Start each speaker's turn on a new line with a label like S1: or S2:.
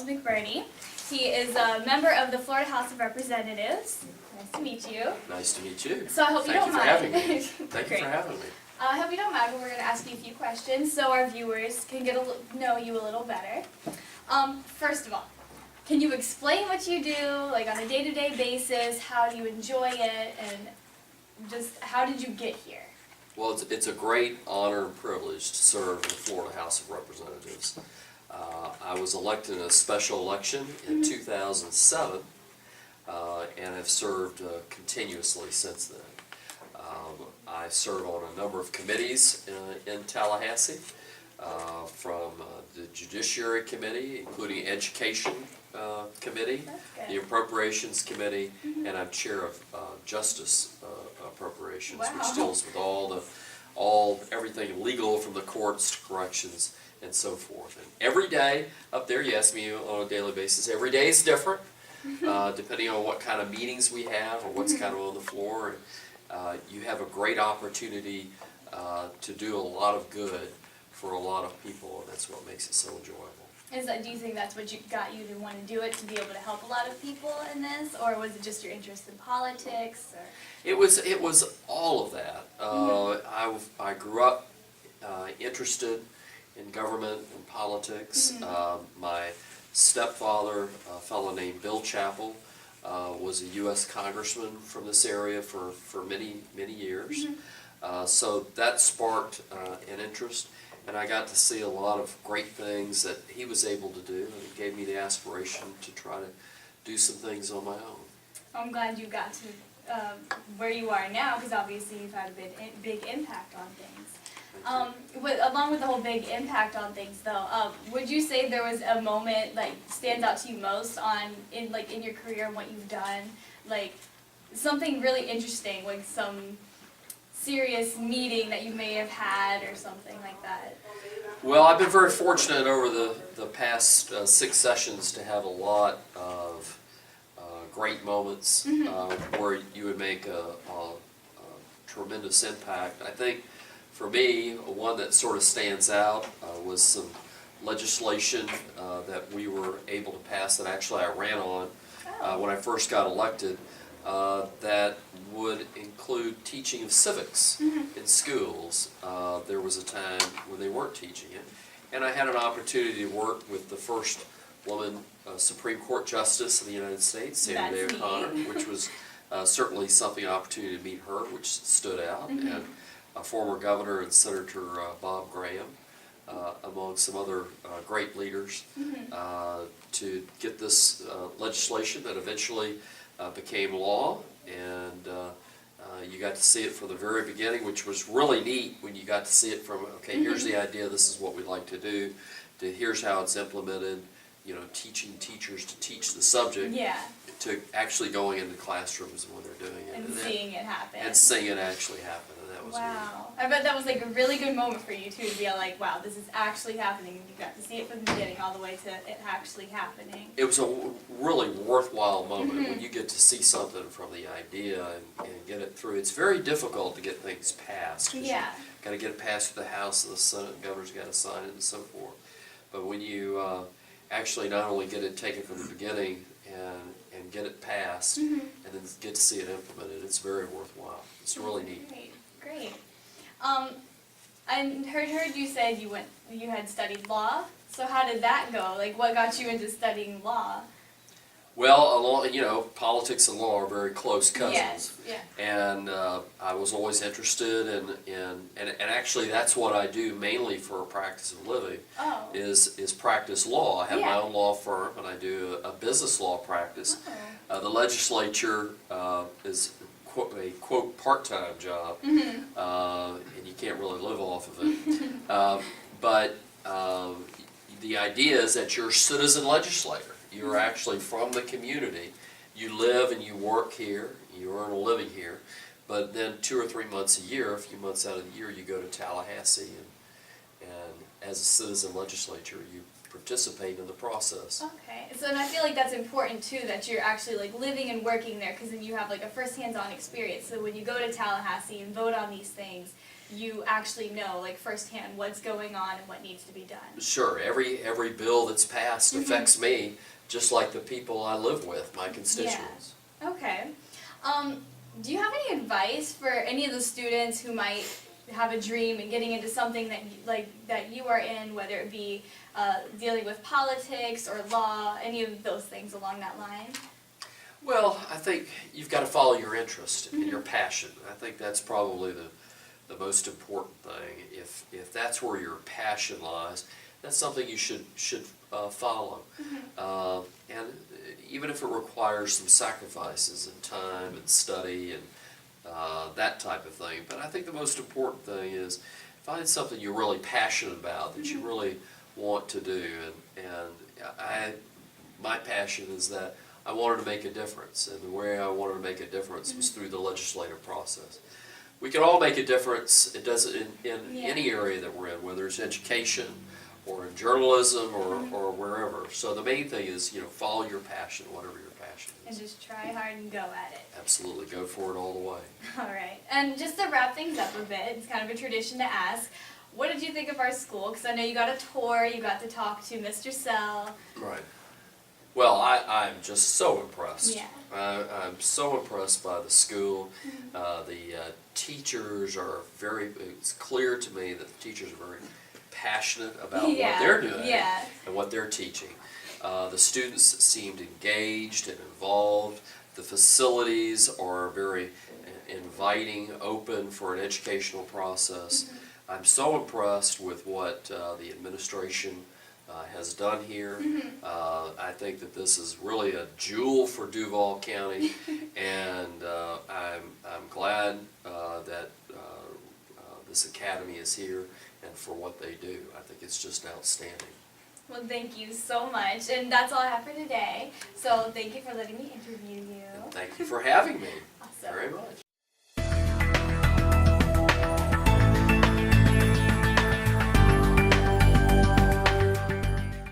S1: Charles McBurney. He is a member of the Florida House of Representatives. Nice to meet you.
S2: Nice to meet you.
S1: So I hope you don't mind.
S2: Thank you for having me. Thank you for having me.
S1: I hope you don't mind, but we're going to ask you a few questions so our viewers can get to know you a little better. First of all, can you explain what you do, like on a day-to-day basis? How do you enjoy it, and just how did you get here?
S2: Well, it's a great honor and privilege to serve in the Florida House of Representatives. I was elected in a special election in 2007 and have served continuously since then. I serve on a number of committees in Tallahassee, from the Judiciary Committee, including Education Committee, the Appropriations Committee, and I'm chair of Justice Appropriations, which deals with everything legal from the courts to corrections and so forth. And every day up there, you ask me on a daily basis, every day is different, depending on what kind of meetings we have or what's kind of on the floor. And you have a great opportunity to do a lot of good for a lot of people, and that's what makes it so enjoyable.
S1: Do you think that's what got you to want to do it, to be able to help a lot of people in this, or was it just your interest in politics? Or?
S2: It was all of that. I grew up interested in government and politics. My stepfather, a fellow named Bill Chappell, was a U.S. congressman from this area for many years. So that sparked an interest. And I got to see a lot of great things that he was able to do, and it gave me the aspiration to try to do some things on my own.
S1: I'm glad you got to where you are now, because obviously you've had a big impact on things. Along with the whole big impact on things, though, would you say there was a moment like stands out to you most in your career and what you've done, like something really interesting, like some serious meeting that you may have had or something like that?
S2: Well, I've been very fortunate over the past 6 sessions to have a lot of great moments where you would make a tremendous impact. I think for me, one that sort of stands out was some legislation that we were able to pass that actually I ran on when I first got elected. That would include teaching of civics in schools. There was a time when they weren't teaching it, and I had an opportunity to work with the first woman Supreme Court Justice of the United States, Sandra Day O'Connor, which was certainly something, an opportunity to meet her, which stood out, and a former Governor and Senator Bob Graham, among some other great leaders, to get this legislation that eventually became law, and you got to see it from the very beginning, which was really neat when you got to see it from, okay, here's the idea, this is what we'd like to do, to here's how it's implemented, you know, teaching teachers to teach the subject, to actually going into classrooms when they're doing it.
S1: And seeing it happen.
S2: And seeing it actually happen, and that was
S1: wow. I bet that was like a really good moment for you too, to be like, wow, this is actually happening. You got to see it from the beginning all the way to it actually happening.
S2: It was a really worthwhile moment when you get to see something from the idea and get it through. It's very difficult to get things passed.
S1: Yeah.
S2: You've got to get it passed through the House and the Senate, and governor's got to sign it and so forth. But when you actually not only get it taken from the beginning and get it passed and then get to see it implemented, it's very worthwhile. It's really neat.
S1: Great. I heard you said you had studied law. So how did that go? Like, what got you into studying law?
S2: Well, politics and law are very close cousins.
S1: Yes, yeah.
S2: And I was always interested and actually that's what I do mainly for a practice of living, is practice law. I have my own law firm, and I do a business law practice. The legislature is a quote part-time job, and you can't really live off of it. But the idea is that you're a citizen legislator. You're actually from the community. You live and you work here. You earn a living here. But then 2 or 3 months a year, a few months out of the year, you go to Tallahassee, and as a citizen legislature, you participate in the process.
S1: Okay, so and I feel like that's important too, that you're actually like living and working there, because then you have like a first hands-on experience. So when you go to Tallahassee and vote on these things, you actually know, like, firsthand what's going on and what needs to be done.
S2: Sure, every bill that's passed affects me, just like the people I live with, my constituents.
S1: Okay. Do you have any advice for any of the students who might have a dream and getting into something that you are in, whether it be dealing with politics or law, any of those things along that line?
S2: Well, I think you've got to follow your interest and your passion. I think that's probably the most important thing. If that's where your passion lies, that's something you should follow. And even if it requires some sacrifices in time and study and that type of thing. But I think the most important thing is find something you're really passionate about, that you really want to do. And my passion is that I wanted to make a difference, and the way I wanted to make a difference was through the legislative process. We can all make a difference. It does in any area that we're in, whether it's education or in journalism or wherever. So the main thing is, follow your passion, whatever your passion
S1: And
S2: is.
S1: just try hard and go at it.
S2: Absolutely, go for it all the way.
S1: All right. And just to wrap things up a bit, it's kind of a tradition to ask, what did you think of our school? Because I know you got a tour, you got to talk to Mr. Sell.
S2: Right. Well, I'm just so impressed.
S1: Yeah.
S2: I'm so impressed by the school. The teachers are it's clear to me that the teachers are very passionate about what they're doing and what they're teaching. The students seemed engaged and involved. The facilities are very inviting, open for an educational process. I'm so impressed with what the administration has done here. I think that this is really a jewel for Duval County, and I'm glad that this academy is here and for what they do. I think it's just outstanding.
S1: Well, thank you so much. And that's all I have for today. So thank you for letting me interview you.
S2: And thank you for having me
S1: Awesome.
S2: very much.